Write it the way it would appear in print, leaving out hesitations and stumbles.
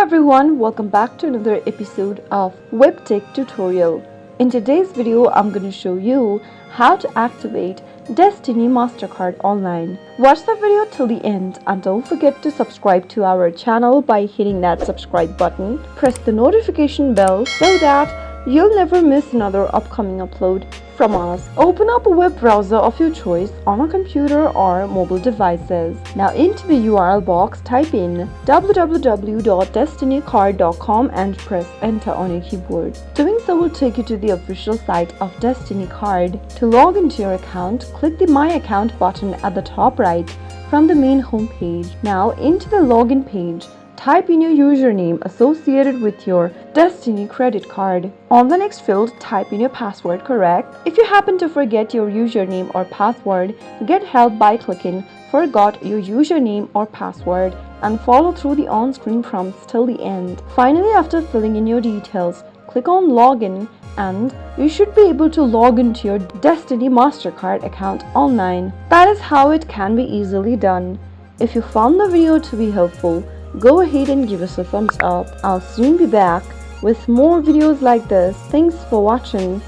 everyone, welcome back to another episode of Webtech Tutorial. In today's video, I'm going to show you how to activate Destiny MasterCard online. Watch the video till the end and don't forget to subscribe to our channel by hitting that subscribe button. Press the notification bell so that you'll never miss another upcoming upload from us. Open up a web browser of your choice on a computer or mobile devices. Now into the URL box, type in www.destinycard.com and press enter on your keyboard. Doing so will take you to the official site of Destiny Card. To log into your account, click the My Account button at the top right from the main home page. Now into the login page, type in your username associated with your Destiny credit card. On the next field, type in your password correct. If you happen to forget your username or password, get help by clicking Forgot your username or password and follow through the on-screen prompts till the end. Finally, after filling in your details, click on Login and you should be able to log into your Destiny MasterCard account online. That is how it can be easily done. If you found the video to be helpful, go ahead and give us a thumbs up. I'll soon be back with more videos like this. Thanks for watching.